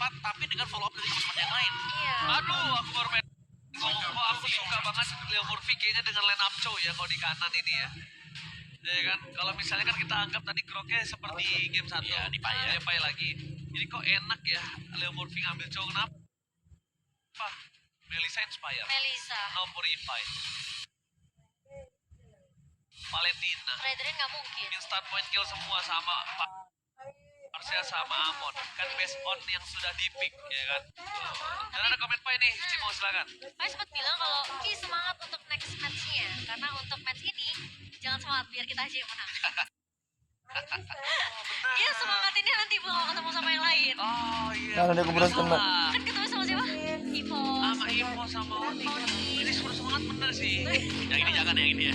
cepat tapi dengan follow up dari teman-teman yang lain. Iya. Aduh, aku baru main. Kok aku suka banget Leo Murphy kayaknya dengan line up show ya kalau di kanan ini ya. Ya kan, kalau misalnya kan kita anggap tadi Groknya seperti game 1 Ya, di Pai ya. Pai lagi. Jadi kok enak ya Leo Murphy ngambil show, kenapa? Melissa Inspire, Melissa. No Purify, Valentina, Frederick nggak mungkin. instant point kill semua sama Arsia sama Amon. Kan based on yang sudah di pick ya kan. Dan ada komen Pai nih, Cimo silakan. Pai sempat bilang kalau Ki semangat untuk next match-nya. Karena untuk match ini, jangan semangat, biar kita aja yang menang. Dia semangatinnya nanti kalau ketemu sama yang lain. Oh iya. Jangan ada kebetulan kena. Kan ketemu sama siapa? Ivo. Sama Ivo sama Oni. Ini suruh semangat bener sih. Yang ini jangan yang ini ya.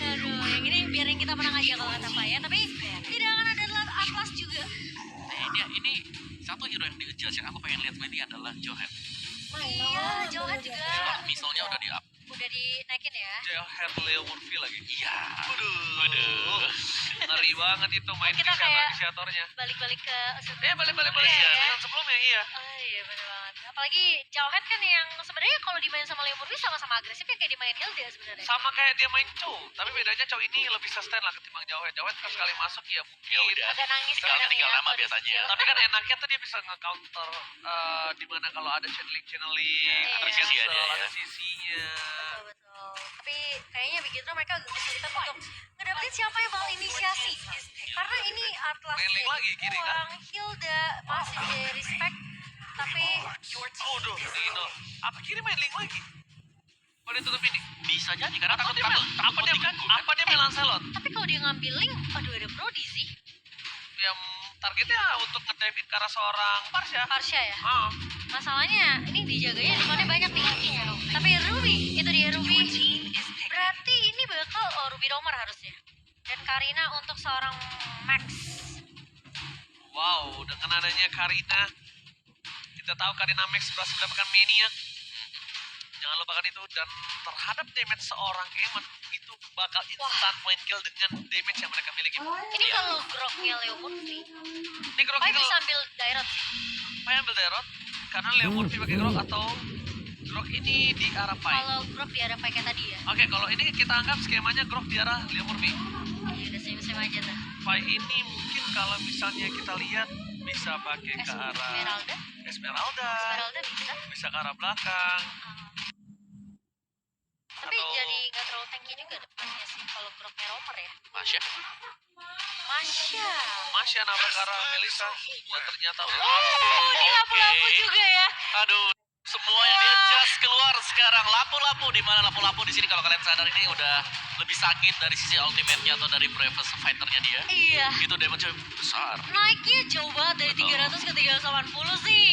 Aduh, yang ini biarin kita menang aja kalau kata Pai ya. Tapi tidak akan ada Atlas juga. Nah, ini satu hero yang di-adjust yang aku pengen lihat ini adalah Johan. Iya, Johan juga. Misalnya udah di up. Udah dinaikin ya. Johan Leo Murphy lagi. Iya. Waduh. Ngeri banget itu main Kita kayak inisiatornya. balik-balik ke Balik ya. yang sebelumnya iya. Oh iya bener banget. Apalagi Jauhead kan yang sebenarnya kalau dimain sama Leo Murphy sama-sama agresif ya kayak dimain Hilda sebenarnya. Sama kayak dia main Chow, tapi bedanya Chow ini lebih sustain lah ketimbang Jauhead. Jauhead kan sekali masuk ya mungkin. Ya udah. Agak nangis Tinggal nama biasanya. Tapi kan enaknya tuh dia bisa nge-counter di mana kalau ada channeling, Iya. ada sisinya. Betul. Tapi kayaknya begitu mereka agak kesulitan untuk ngedapetin siapa yang bakal inisiasi. Karena ini Atlas Main link lagi kiri kan? kurang Hilda masih di respect. Tapi Aduh, Nino. Apa kiri main link lagi? Boleh tutup ini. Bisa jadi karena takut Apa dia main Lancelot? tapi kalau dia ngambil link, aduh ada Brody sih. Yang targetnya untuk ngedevin ke arah seorang Parsha. Parsha ya. Oh. Masalahnya ini dijaganya depannya banyak nih. Tapi Ruby, itu dia Ruby. Berarti ini bakal Ruby Romer harusnya. Dan Karina untuk seorang Max. Wow, dengan adanya Karina, kita tahu Karina Max berhasil mendapatkan Maniac. Jangan lupakan itu, dan terhadap damage seorang Eamon itu bakal instant point kill dengan damage yang mereka miliki. Ini kalau groknya Leo Murphy, Ini grok Pai itu, bisa ambil direct sih. Pai ambil Daerot, karena Leo Murphy pakai grok atau grok ini di arah Pai. Kalau grok di arah Pai kayak tadi ya. Oke, kalau ini kita anggap skemanya grok di arah Leo Murphy. Ya udah same-same aja tuh. Pai ini mungkin kalau misalnya kita lihat bisa pakai ke arah Esmeralda bisa. bisa ke arah belakang. Tapi Atau- jadi nggak terlalu tanky juga depannya sih kalau groknya Romer ya. Masya. Masih nabrak ke arah Melissa dan ternyata Oh, ini lampu-lampu juga ya. Aduh, semua yang dia adjust keluar sekarang. Lampu-lampu di mana lampu-lampu di sini kalau kalian sadar ini udah lebih sakit dari sisi ultimate-nya atau dari previous fighter-nya dia. Iya. Itu damage besar. Naiknya jauh banget dari Betul. 300 ke 380 sih.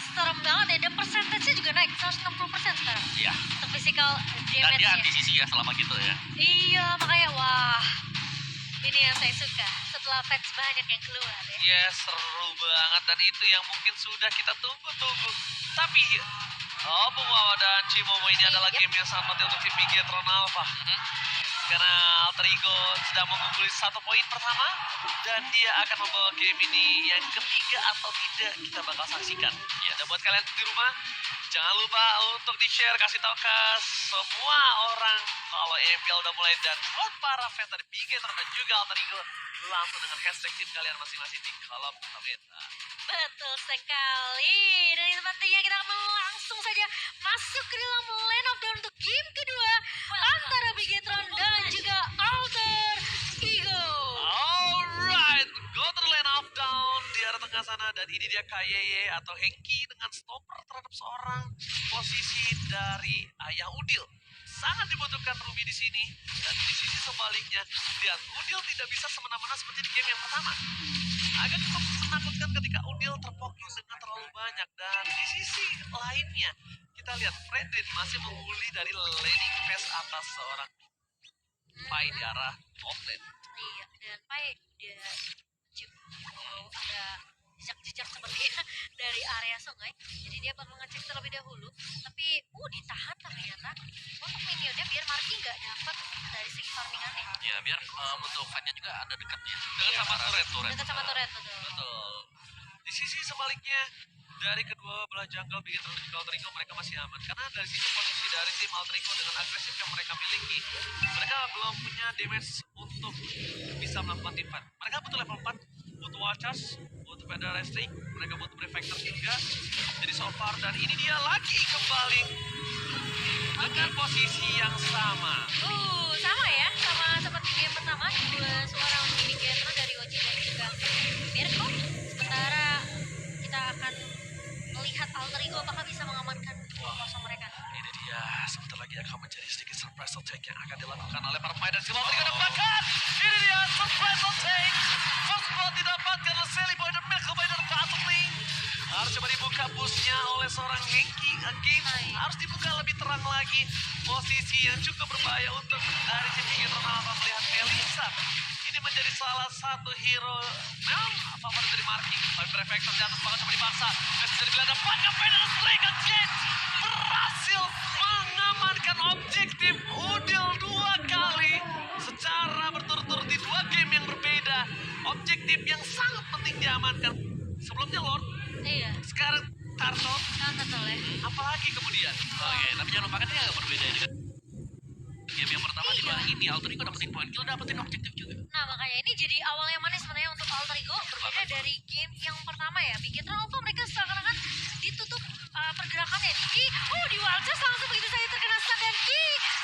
Serem banget ya, dan persentasenya juga naik 160% sekarang. Iya. Untuk physical Dan dia damage-nya. anti sisi ya selama gitu ya. Iya, makanya wah. Ini yang saya suka. Setelah fans banyak yang keluar ya. yes, seru banget, dan itu yang mungkin sudah kita tunggu-tunggu. Tapi Bung Wawa dan Cimomo ini adalah game yang sangat penting untuk tim Bigetron Alpha. Karena Alter Ego sedang mengungguli 1 poin pertama, dan dia akan membawa game ini yang ketiga atau tidak kita bakal saksikan. Ya, dan buat kalian di rumah, jangan lupa untuk di-share, kasih tahu ke semua orang kalau MPL udah mulai, dan buat para fans dari Bigetron dan juga Alter Ego, langsung dengan hashtag tim kalian masing-masing di kolom komentar. Betul sekali. Dan itu pentingnya kita akan langsung saja masuk ke dalam lane of down untuk game kedua antara Bigetron dan juga Alter Ego. Alright, go to the lane of down di arah tengah sana, dan ini dia KYY atau Hengki dengan stopper terhadap seorang posisi dari Ayah Udil. Sangat dibutuhkan Ruby di sini, dan di sisi sebaliknya, lihat Udil tidak bisa semena-mena seperti di game yang pertama. Agak cukup menakutkan ketika Udil terfokus dengan terlalu banyak, dan di sisi lainnya kita lihat Fredrin masih mengguli dari laning phase atas seorang Pai di arah top lane. Iya, dan Pai dia ada jejak-jejak sepertinya dari area sungai. Jadi dia bakal ngecek terlebih dahulu. Tapi ditahan ternyata untuk minionnya biar Marky nggak dapat dari segi farmingannya. Ya, biar untuk fight-nya juga ada dekat ya. Dengan sama turret. Dekat sama turret betul. Betul. Di sisi sebaliknya, dari kedua belah jungle Bigetron dan Alter Ego mereka masih aman. Karena dari sisi posisi dari tim Alter Ego dengan agresif yang mereka miliki, mereka belum punya damage untuk bisa melakukan team fight. Mereka butuh level 4, butuh wall charge, butuh Feather Restrict, mereka butuh Prefector juga. Jadi so far, dan ini dia lagi kembali dengan posisi yang sama. Sama ya, sama seperti game pertama, dua seorang Bigetron dari OG dan juga Mirko. Sementara kita akan melihat Alter Ego apakah bisa mengamankan kosong mereka. Ini dia, sebentar lagi akan menjadi sedikit surprise attack yang akan dilakukan oleh para pemain dan si Alter Ego dapatkan. Ini dia, surprise attack. First blood didapatkan oleh Sally Boy dan Mirko Boy dan Battling. Harus coba dibuka busnya oleh seorang Henki again. Harus dibuka lebih terang lagi. Posisi yang cukup berbahaya untuk dari tim Bigetron Alpha melihat Melissa. Ini menjadi salah satu hero favorit dari Marky. Tapi Prefector di atas banget coba dipaksa. Messi dari bilang dapatkan Feather Restrict again. Berhasil mengamankan objektif Udil 2 kali. Secara berturut-turut di 2 game yang berbeda. Objektif yang sangat penting diamankan. Sebelumnya Lord, Iya, sekarang Turtle, betul ya. apalagi kemudian. Oke, tapi jangan lupakan ini agak berbeda dengan game yang pertama di mana ini Alter Ego dapetin poin kill, dapetin objektif juga. Nah makanya ini jadi awal yang manis sebenarnya untuk Alter Ego, berbeda dari game yang pertama ya. Bigetron Alpha mereka seakan-akan ditutup pergerakannya. Di Waljas langsung begitu saja terkena stun dan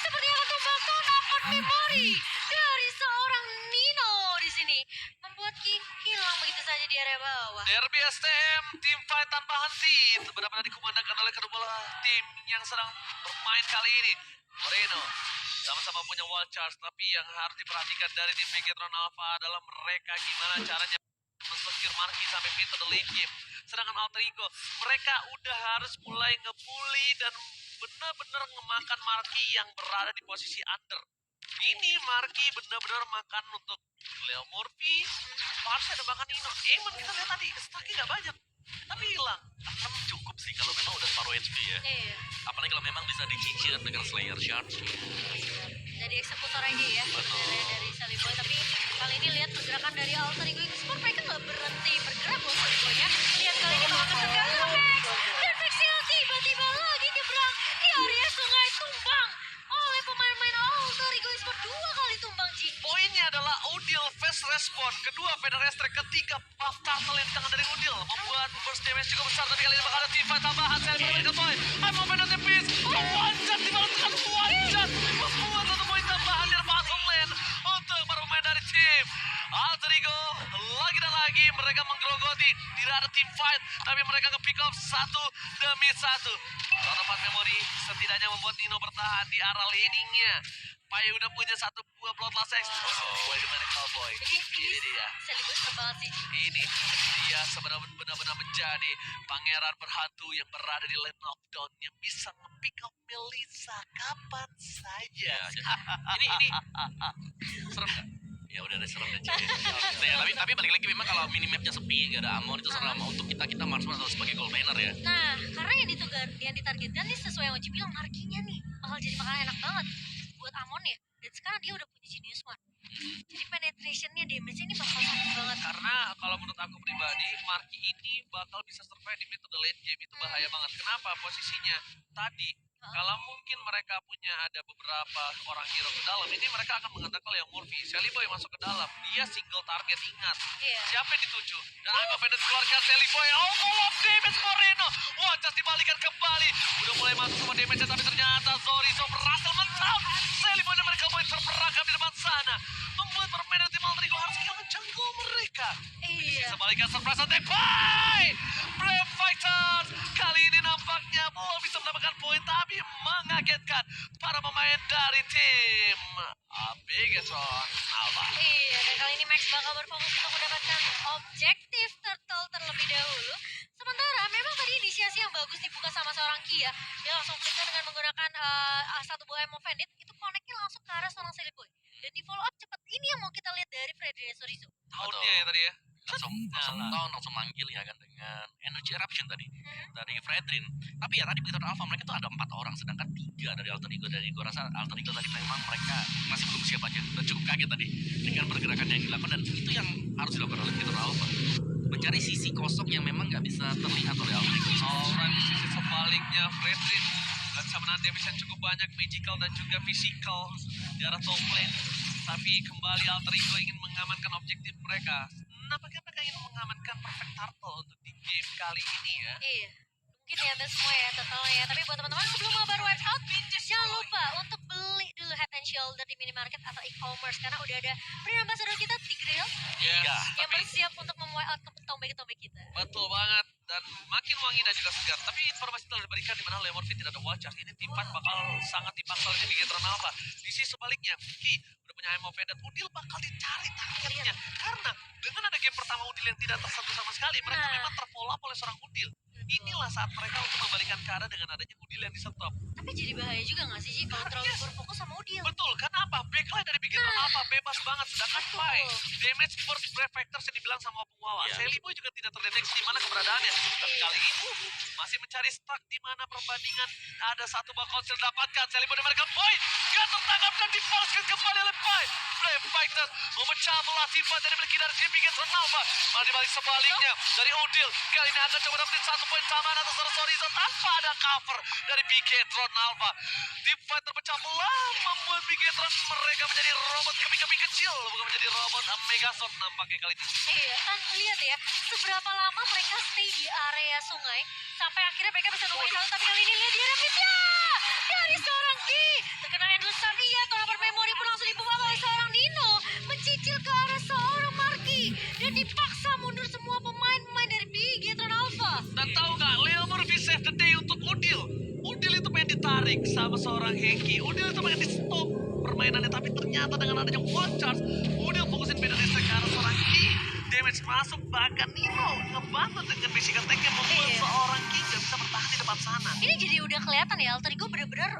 seperti akan tumbang dapat memori dari seorang Nino di sini, membuat hilang begitu saja di area bawah. Derby STM, tim fight tanpa henti. Benar-benar dikumandangkan oleh kedua tim yang sedang bermain kali ini. Moreno sama-sama punya wall charge, tapi yang harus diperhatikan dari tim Bigetron Alpha adalah mereka gimana caranya mensecure Marky sampai mid to the late game. Sedangkan Alter Ego, mereka udah harus mulai ngebully dan benar-benar ngemakan Marky yang berada di posisi under. Ini Marky benar-benar makan untuk Leo Murphy, harusnya ada makan Nino. Emang kita lihat tadi, stacknya nggak banyak, tapi hilang. Akan cukup sih kalau memang udah separuh HP ya. Iya, Apalagi kalau memang bisa dicicil dengan Slayer Charge. jadi eksekutor aja ya Betul. dari Sally Boy. Tapi kali ini lihat pergerakan dari Alter Ego itu sport mereka nggak berhenti bergerak loh Sally Boy ya. Lihat kali ini bakal terkena Vex dan Vexil tiba-tiba lagi nyebrang di area sungai, tumbang oleh pemain-pemain Alter Ego Esport 2 kali tumbang Ji. Poinnya adalah Udil fast respon, kedua Feather Restrict, ketiga buff turtle yang di tangan dari Udil membuat burst damage cukup besar, tapi kali ini bakal ada team fight tambahan. Saya memberikan poin, I'm open on the piece, one shot dibalaskan one shot, membuat satu poin tambahan dari Battle Lane untuk para pemain dari tim Alter Ego. Lagi dan lagi mereka menggerogoti, tidak ada team fight, tapi mereka nge-pick up satu demi satu. Tonopat Memory setidaknya membuat Nino bertahan di arah leadingnya. Pai udah punya satu buah bloodlust X. Boy gimana Cowboy? Ini dia. Sally Boy serem banget sih. Ini dia benar-benar menjadi pangeran berhantu yang berada di lane knockdown yang bisa nge-pick up Melissa kapan saja. Ini serem nggak? Ya udah ada serem aja. Ya, tapi balik lagi memang kalau minimapnya sepi, gak ada amon itu serem untuk kita marksman atau sebagai goal laner ya. Nah, karena yang ditargetkan nih sesuai yang Oji bilang, Markinya nih bakal jadi makanan enak banget buat Amon ya. Dan sekarang dia udah punya Genius One. Jadi penetrationnya, damage-nya ini bakal sakit banget. Karena kalau menurut aku pribadi, Marky ini bakal bisa survive di mid to the late game. Itu bahaya banget. Kenapa? Posisinya tadi, kalau mungkin mereka punya ada beberapa orang hero ke dalam, ini mereka akan mengatakan yang Murphy. Sally Boy masuk ke dalam, dia single target, ingat. Iya. Siapa yang dituju? Dan Angga Venus keluarkan Sally Boy. Oh, of damage Moreno. Wah, just dibalikan kembali. Udah mulai masuk semua damage-nya, tapi ternyata Zorizo berhasil men-tap. Sally Boy dan mereka boy terperangkap di depan sana. Membuat permainan tim Alter Ego harus kehilangan jungle mereka. Iya. Sebaliknya surprise attack by Brave Fighters. Kali ini nampaknya belum bisa mendapatkan poin, tapi mengagetkan para pemain dari tim Bigetron Alpha. Iya, dan kali ini Max bakal berfokus untuk mendapatkan objektif turtle terlebih dahulu. Sementara memang tadi inisiasi yang bagus dibuka sama seorang Kia. Dia langsung flicker dengan menggunakan satu buah Emo Bandit. Itu connect-nya langsung ke arah seorang Sally Boy. Dan di follow up cepat, ini yang mau kita lihat dari Frederick Sorizo. Tahunnya ya tadi ya. langsung manggil ya kan dengan energy eruption tadi dari Fredrin. Tapi ya tadi begitu Alpha mereka tuh ada 4 orang sedangkan 3 dari Alter Ego. Dari gua rasa Alter Ego tadi memang mereka masih belum siap aja dan cukup kaget tadi dengan pergerakan yang dilakukan, dan itu yang harus dilakukan oleh Peter Alpha, mencari sisi kosong yang memang nggak bisa terlihat oleh Alter Ego. sebaliknya Fredrin dan sama nanti bisa cukup banyak magical dan juga physical di arah top lane. Tapi kembali Alter Ego ingin mengamankan objektif mereka. Nampaknya mereka ingin mengamankan perfect turtle untuk di game kali ini ya. Iya. Mungkin ya ada semua ya totalnya ya. Tapi buat teman-teman sebelum mabar wipe out, jangan lupa untuk beli dulu Head and Shoulder di minimarket atau e-commerce karena udah ada brand ambassador kita Tigreal Iya, yang tapi bersiap untuk mem-wipe out tombe-tombe kita. betul banget dan makin wangi dan juga segar. Tapi informasi telah diberikan di mana Lemorphy tidak ada wajah. Ini tim fight bakal sangat dipaksa oleh Bigetron Alpha. Di sisi sebaliknya, Ki udah punya MOV dan Udil bakal dicari targetnya. Karena dengan ada game pertama Udil yang tidak tersentuh sama sekali, mereka Nah. memang terfollow up oleh seorang Udil. Inilah saat mereka untuk membalikan keadaan dengan adanya Udil yang di-stop. Tapi jadi bahaya juga gak sih Ji kalau terlalu berfokus sama Udil? Betul, kenapa? Backline dari Bigetron Nah. Alpha bebas banget. Sedangkan Betul. Pai, damage first breath factors yang dibilang sama Opung Wawa. Iya. Sally Boy juga tidak terdeteksi di mana keberadaannya. Tapi Iya. kali ini masih mencari stuck di mana perbandingan ada satu bakal didapatkan. Sally Boy dan Merkel Boy gak tertangkap dan di-force kembali oleh Pai. Brave Fighters memecah belah tim fight yang dimiliki dari tim Bigetron Alpha. Malah dibalik sebaliknya dari Udil. Kali ini akan coba dapetin 1 poin tambahan atas Horizon tanpa ada cover dari Bigetron Alpha. Tim fight terpecah belah membuat Bigetron mereka menjadi robot keping-keping kecil, bukan menjadi robot Megazord nampaknya kali ini. Iya, kan lihat ya, seberapa lama mereka stay di area sungai sampai akhirnya mereka bisa nemuin hal. Tapi kali ini lihat dia rapid ya, dari seorang Ki terkena endless stun. Iya, turnover memori pun langsung dibuang oleh seorang Nino, mencicil ke arah seorang Marky dan dipaksa mundur semua pemain-pemain dari Bigetron Alpha. Dan tahu gak, Leo Murphy save the day untuk Udil. Udil itu pengen ditarik sama seorang Heki. Udil itu pengen di stop permainannya, tapi ternyata dengan adanya one charge, Udil fokusin beda distrik ke arah seorang Ki. Damage masuk, bahkan Nino ngebantu dengan physical attack yang membuat Iya. seorang Ki gak bisa bertahan di depan sana. Ini jadi udah kelihatan ya, Alter Ego bener-bener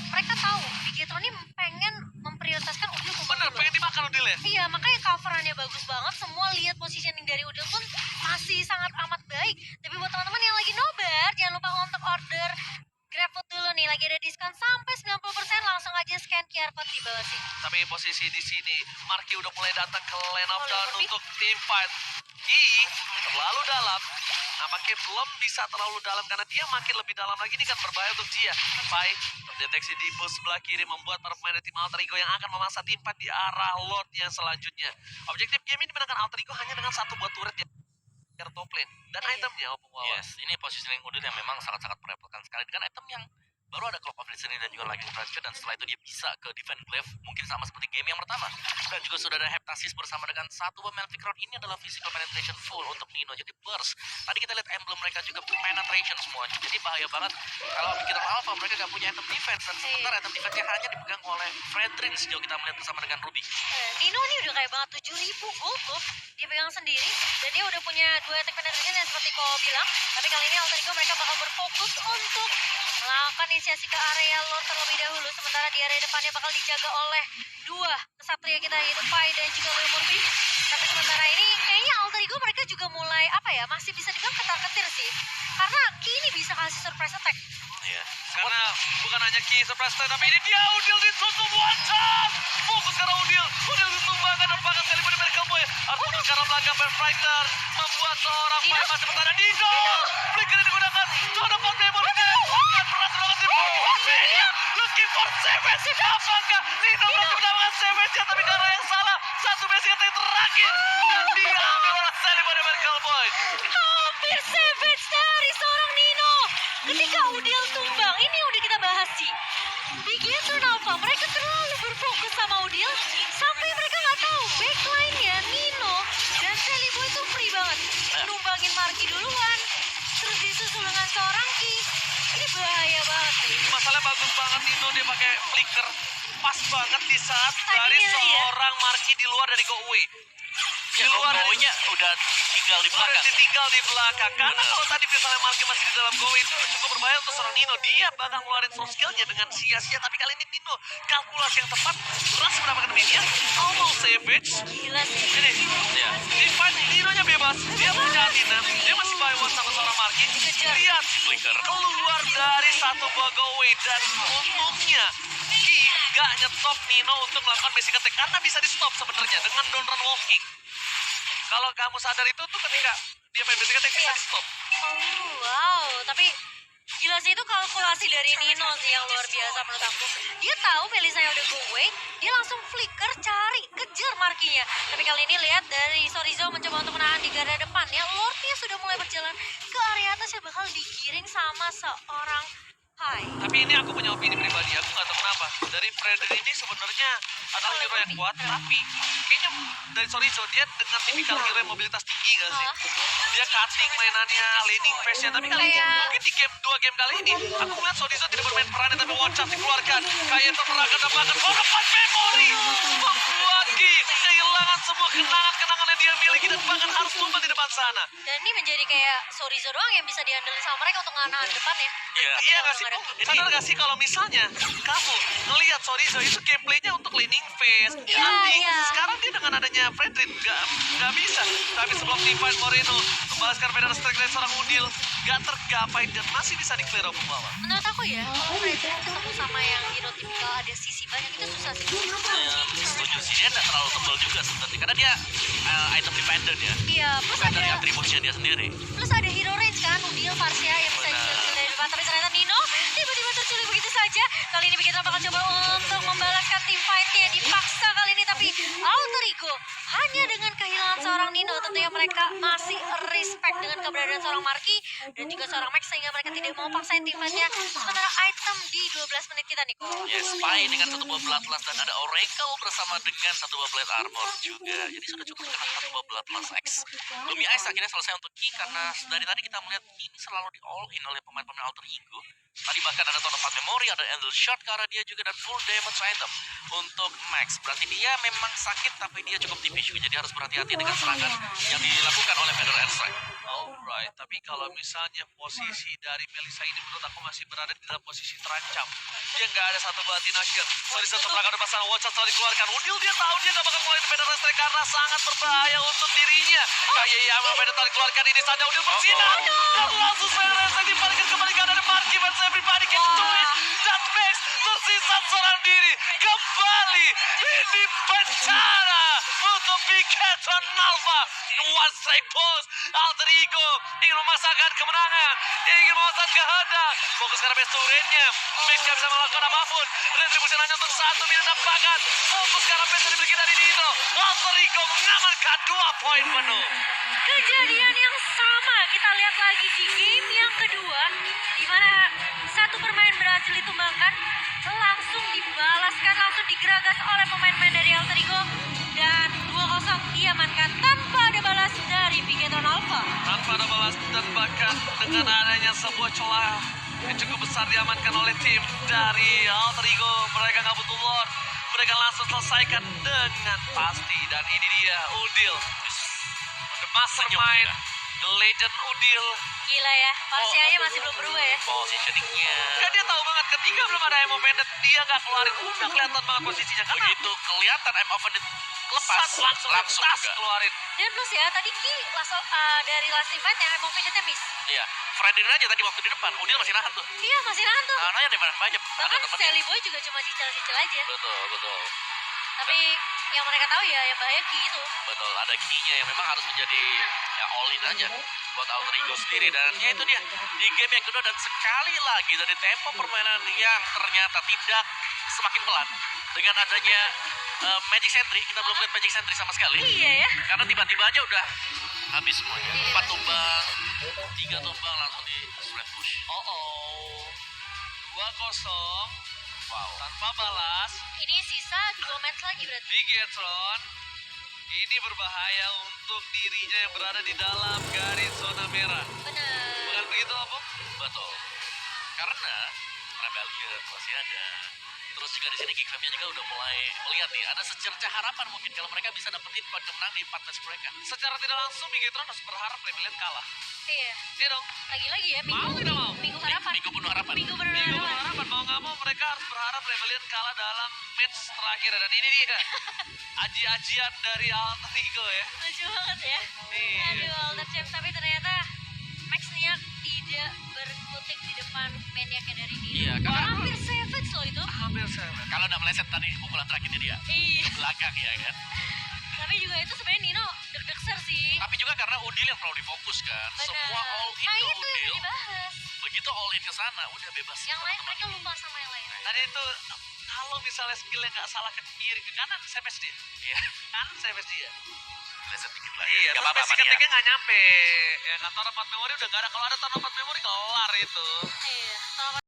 mereka tahu Bigetron ini pengen memprioritaskan Udil kumpul Bener, dulu. pengen dimakan Udil ya? Iya, makanya coverannya bagus banget. Semua lihat positioning dari Udil pun masih sangat amat baik. Tapi buat teman-teman yang lagi nobar, jangan lupa untuk order GrabFood dulu nih. Lagi ada diskon sampai 90%. Langsung aja scan QR code di bawah sini. Tapi posisi di sini, Marky udah mulai datang ke lane of Oh, down Lemorphy. untuk team fight. Ki terlalu dalam. Nampaknya belum bisa terlalu dalam karena dia makin lebih dalam lagi. Ini kan berbahaya untuk dia. Pai terdeteksi di bus sebelah kiri membuat para pemain dari tim Alter Ego yang akan memaksa tim fight di arah Lord yang selanjutnya. Objektif game ini dimenangkan Alter Ego hanya dengan satu buah turret di arah top lane. Dan Iya. itemnya Opung Wawa. Yes, ini positioning Udil yang memang sangat-sangat merepotkan sekali dengan item yang baru ada Cloak of Listening dan juga Lightning Fracture, dan setelah itu dia bisa ke Defend Glaive mungkin sama seperti game yang pertama. Dan juga sudah ada Heptasis bersama dengan satu buah Melfic Rod. Ini adalah physical penetration full untuk Nino, jadi burst. Tadi kita lihat emblem mereka juga penetration semuanya, jadi bahaya banget kalau kita Alpha mereka gak punya item defense, dan sementara item defense-nya hanya dipegang oleh Fredrin sejauh kita melihat bersama dengan Ruby. Nino ini udah kayak banget 7.000 gold tuh. Dia pegang sendiri dan dia udah punya 2 attack penetration yang seperti Ko bilang. Tapi kali ini Alter Ego mereka bakal berfokus untuk melakukan inisiasi ke area Lord terlebih dahulu. Sementara di area depannya bakal dijaga oleh 2 kesatria kita, yaitu Pai dan juga Leo Murphy. Tapi sementara ini kayaknya Alter Ego mereka juga mulai masih bisa dibilang ketar-ketir sih. Karena Ki ini bisa kasih surprise attack. Iya. Karena bukan hanya Ki surprise attack, tapi ini dia Udil ditutup one shot. Fokus karena Udil ditumbangkan apakah Sally Boy Merkel Boy. Harus fokus karena belakang Fighter membuat seorang Dino? Pai masih bertahan. Dino, flicker digunakan. Coba dapat memori dia. Akan berat banget di Media. Looking for savage. Apakah Nino berhasil mendapatkan savage? Tapi karena yang salah, satu basic attack terakhir dan diambil oleh Sally Boy Merkel Boy. Hampir savage dari seorang Nino. Ketika Udil tumbang, ini udah kita bahas sih. Bigetron Alpha, mereka terlalu berfokus sama Udil sampai mereka nggak tahu backline-nya Nino dan Sally Boy itu free banget. Numbangin Marky duluan, terus disusul dengan seorang Ki. Ini bahaya banget nih. Masalahnya bagus banget Nino, dia pakai flicker pas banget di saat dari Timingnya dia. seorang Marky di luar dari go away. Di luar dari Go-nya udah tinggal di udah belakang. ditinggal di belakang. Karena kalau tadi misalnya Marky masih di dalam go away itu cukup berbahaya untuk seorang Nino. Dia bakal ngeluarin soft skillnya dengan sia-sia. Tapi kali ini Nino kalkulasi yang tepat berhasil mendapatkan minion. Almost savage. Gila sih. Ini Iya. di fight Nino-nya bebas. Dia punya Athena. Dia masih buy one sama seorang Marky. Dikejar. Lihat Flicker. keluar dari satu buah go away dan untungnya Ki gak nyetop Nino untuk melakukan basic attack karena bisa di stop sebenarnya dengan down run walking. Kalau kamu sadar itu tuh ketika dia main basic attack bisa Iya. di stop. Oh wow, tapi gila jelasnya itu kalkulasi dari Nino sih yang luar biasa menurut aku. Dia tahu Melissa udah go away, dia langsung flicker cari kejar Markinya. Tapi kali ini lihat dari Sorizo mencoba untuk menahan di garda depan ya. Lordnya sudah mulai berjalan ke area atas yang bakal digiring sama seorang Hai. Tapi ini aku punya opini pribadi, aku nggak tahu kenapa. Dari Fredrin ini sebenarnya adalah hero yang kuat, tapi kayaknya dari Sorizo dia dengan tipikal hero yang mobilitas tinggi gak sih? Dia cutting mainannya, laning phase-nya, tapi kali ini mungkin di game 2 game kali ini aku melihat Sorizo tidak bermain perannya, tapi one shot dikeluarkan. Kayak terperangkan dan bahkan dapat memori membuat Ki kehilangan semua kenangan-kenangan yang dia miliki dan bahkan harus tumpah di depan sana. Dan ini menjadi kayak Sorizo doang yang bisa diandelin sama mereka untuk nahan depan ya. Iya gak sih? Sadar gak sih kalau misalnya kamu ngelihat Sorizo itu gameplaynya untuk laning phase, hunting. Sekarang dia dengan adanya Fredrin gak bisa. Tapi sebelum Divine Moreno membalaskan Feather Strike dari seorang Udil, gak tergapai dan masih bisa di-clear off bawah. Menurut aku ya, kalau Fredrin ketemu sama yang hero tipikal ada sisi banyak itu susah sih. Setuju sih, dia nggak terlalu tebal juga sebenarnya karena dia item dependent ya. Iya, plus Bukan dari ada atributnya dia sendiri. hero range kan, Udil, Farsia yang bisa dikill dari depan. Tapi ternyata Nino tiba-tiba terculik begitu saja. Kali ini Bigetron bakal coba untuk membalaskan tim fight-nya. Dipaksa kali ini, tapi Alter Ego hanya dengan kehilangan seorang Nino. Tentunya mereka masih respect dengan keberadaan seorang Marky dan juga seorang Max sehingga mereka tidak mau paksain tim fight-nya. Sementara item di 12 menit kita, Niko. Yes, Spy dengan satu buah Bloodlust dan ada Oracle bersama dengan satu buah Blade Armor juga. Jadi sudah cukup dengan satu buah Bloodlust X. Lumi Ice akhirnya selesai untuk Ki karena dari tadi kita melihat Ki ini selalu di all in oleh pemain-pemain Alter Ego. Tadi bahkan ada Tone of Memory, ada Angel Shot ke arah dia juga dan full damage item untuk Max. Berarti dia memang sakit tapi dia cukup tipis juga, jadi harus berhati-hati dengan serangan yang dilakukan oleh Feather Strike. Alright, tapi kalau misalnya posisi dari Melissa ini menurut aku masih berada di dalam posisi terancam. Dia nggak ada satu batin akhir. Sorizo terperangkap depan sana, one shot selalu dikeluarkan. Udil dia tahu dia nggak bakal keluarin Feather Strike karena sangat berbahaya untuk dirinya. Kayak Yama Feather Strike dikeluarkan ini saja Udil bersinar. Dan langsung Feather Strike dibalikin kembali ke ada Marky versus everybody can do it. Dan Max tersisa seorang diri. Kembali ini bencana untuk Bigetron Alpha. One strike pose. Alter Ego ingin memasakkan kemenangan, ingin memasakkan kehendak. Fokus karena best turretnya. Max gak bisa melakukan apapun. Retribusi hanya untuk 1 minit bahkan. Fokus karena best yang diberikan dari Nino. Alter Ego mengamankan 2 poin penuh. Kejadian yang sama kita lihat lagi di game yang kedua, di mana satu permain berhasil ditumbangkan, langsung dibalaskan, langsung digeragas oleh pemain-pemain dari Alter Ego, dan 2-0 diamankan tanpa ada balas dari Bigetron Alpha. Tanpa ada balas dan bahkan dengan adanya sebuah celah yang cukup besar diamankan oleh tim dari Alter Ego. Mereka nggak butuh Lord, mereka langsung selesaikan dengan pasti. Dan ini dia Udil, the mastermind, the legend Udil. Gila ya, Farsianya masih belum berubah ya. Positioningnya Kan dia tahu banget ketika belum ada Emo Bandit, dia nggak keluarin. Udah kelihatan banget posisinya. Karena begitu kelihatan M Offended lepas langsung juga. keluarin. Dan plus ya, tadi Ki dari last team fight yang emang pinjetnya miss. Iya, Fredrin aja tadi waktu di depan, Udil masih nahan tuh. Iya, masih nahan tuh. Nahan aja di mana banyak. Ada Bahkan temennya. Sally Boy juga cuma cicil-cicil aja. Betul. Tapi yang mereka tahu ya yang bahaya Ki itu. Betul, ada key-nya yang memang harus menjadi ya all in aja buat Alter Ego sendiri. Dan ya itu dia, di game yang kedua dan sekali lagi dari tempo permainan yang ternyata tidak semakin pelan. Dengan adanya Magic Sentry, kita belum lihat Magic Sentry sama sekali. Iya ya. Karena tiba-tiba aja udah habis semuanya. 4 tumbang, 3 tumbang langsung di spread push. 2-0. Wow. Tanpa balas. Ini sisa 2 match lagi berarti. Bigetron ini berbahaya untuk dirinya yang berada di dalam garis zona merah. Bener. Bukan begitu, apa? Betul. Karena Rebellion masih ada. Terus juga di sini Geek Fam juga udah mulai melihat nih, ada secercah harapan mungkin kalau mereka bisa dapetin poin kemenangan di 4 match mereka. Secara tidak langsung Bigetron harus berharap Rebellion kalah. Iya. Iya dong. Lagi-lagi ya Mau tidak mau? Minggu harapan. Minggu penuh harapan. Minggu bener Minggu harapan. harapan mau nggak mau mereka harus berharap Rebellion kalah dalam match terakhir. Dan ini dia aji-ajian dari Alter Ego ya. Lucu banget ya. Iya. Aduh, Alter Champ. Tapi ternyata Max Niak tidak berkutik di depan maniaknya dari Nino. Iya, karena hampir savage loh itu. Hampir sama. kalau udah meleset tadi pukulan terakhirnya dia Iya. ke belakang ya kan. Tapi juga itu sebenarnya Nino deg-degser sih. Tapi juga karena Udil yang terlalu difokus kan. Benar. Semua all in Nah ke itu yang Udil. dibahas. Begitu all in ke sana, udah bebas. Yang lain mereka lupa sama yang lain. Tadi itu kalau misalnya skillnya nggak salah ke kiri ke kanan, savage dia. Iya, Kanan savage dia. leset dikit lah. Iya, Gak terus apa-apa basic Mania. attack-nya nggak nyampe. Ya kan, tornado memori udah nggak ada. Kalau ada tornado memori kelar itu. Iya, kalau